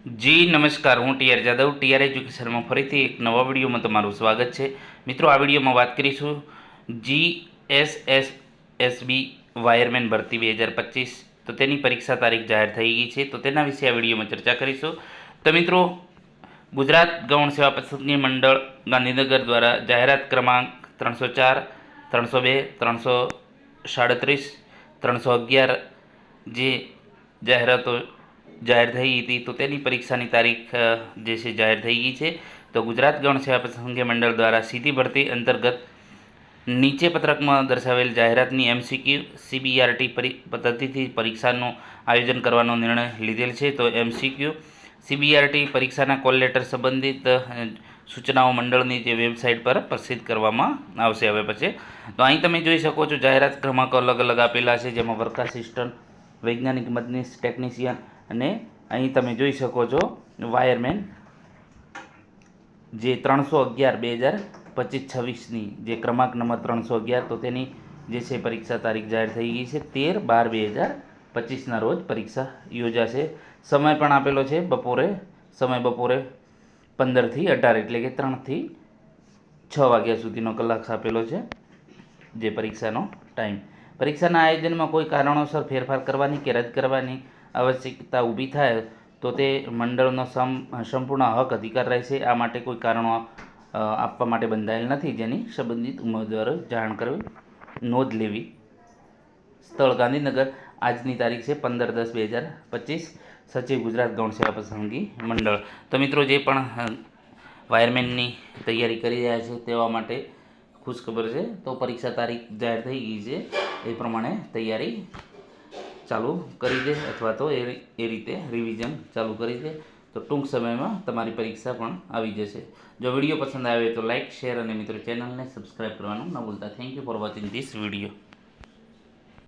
જી નમસ્કાર, હું TR Jadav TR એજ્યુકેશનમાં ફરીથી એક નવા વિડીયોમાં તમારું સ્વાગત છે. મિત્રો, આ વિડીયોમાં વાત કરીશું જીએસએસએસબી વાયરમેન ભરતી 2025. તો તેની પરીક્ષા તારીખ જાહેર થઈ ગઈ છે, તો તેના વિશે આ વિડીયોમાં ચર્ચા કરીશું. તો મિત્રો, ગુજરાત ગૌણ સેવા પસંદગી મંડળ ગાંધીનગર દ્વારા જાહેરાત ક્રમાંક 304, 302, 337, 311 જે જાહેરાતો જાહેર થઈ હતી, તો તેની પરીક્ષાની તારીખ જે છે જાહેર થઈ ગઈ છે. તો ગુજરાત ગૌણ સેવા પસંદગી મંડળ દ્વારા સીધી ભરતી અંતર્ગત નીચે પત્રકમાં દર્શાવેલ જાહેરાતની એમસીક્યુ સીબીઆરટી પદ્ધતિથી પરીક્ષાનું આયોજન કરવાનો નિર્ણય લીધેલ છે. તો એમસીક્યુ સીબીઆરટી પરીક્ષાના કોલ લેટર સંબંધિત સૂચનાઓ મંડળની જે વેબસાઇટ પર પ્રસિદ્ધ કરવામાં આવશે હવે પછી. તો અહીં તમે જોઈ શકો છો જાહેરાત ક્રમાંકો અલગ અલગ આપેલા છે, જેમાં વર્ક આસિસ્ટન્ટ, વૈજ્ઞાનિક મદદનીશ, ટેકનિશિયન અને અહીં તમે જોઈ શકો છો વાયરમેન જે 311/2025ની જે ક્રમાંક નંબર 311, તો તેની જે છે પરીક્ષા તારીખ જાહેર થઈ ગઈ છે. 13/12/2025ના રોજ પરીક્ષા યોજાશે. સમય પણ આપેલો છે બપોરે 15 થી 18, એટલે કે 3 થી 6 વાગ્યા સુધીનો કલાક આપેલો છે જે પરીક્ષાનો ટાઈમ. પરીક્ષાના આયોજનમાં કોઈ કારણોસર ફેરફાર કરવાની કે રદ કરવાની આવશ્યકતા ઊભી થાય તો તે મંડળનો સંપૂર્ણ હક અધિકાર રહેશે. આ માટે કોઈ કારણો આપવા માટે બંધાયેલ નથી, જેની સંબંધિત ઉમેદવારોએ જાણ કરવી, નોંધ લેવી. સ્થળ ગાંધીનગર. આજની તારીખ છે 15/10/2025. સચિવ ગુજરાત ગૌણ સેવા પસંદગી મંડળ. તો મિત્રો, જે પણ વાયરમેનની તૈયારી કરી રહ્યા છે તેવા માટે ખુશખબર છે. તો પરીક્ષા તારીખ જાહેર થઈ ગઈ છે, એ પ્રમાણે તૈયારી ચાલુ કરી દે, અથવા તો એ રીતે રિવિઝન ચાલુ કરી દે, તો ટૂંક સમયમાં તમારી પરીક્ષા પણ આવી જશે. જો વિડીયો પસંદ આવે તો લાઇક, શેર અને મિત્રો ચેનલને સબસ્ક્રાઈબ કરવાનું ન ભૂલતા. Thank you for watching this video.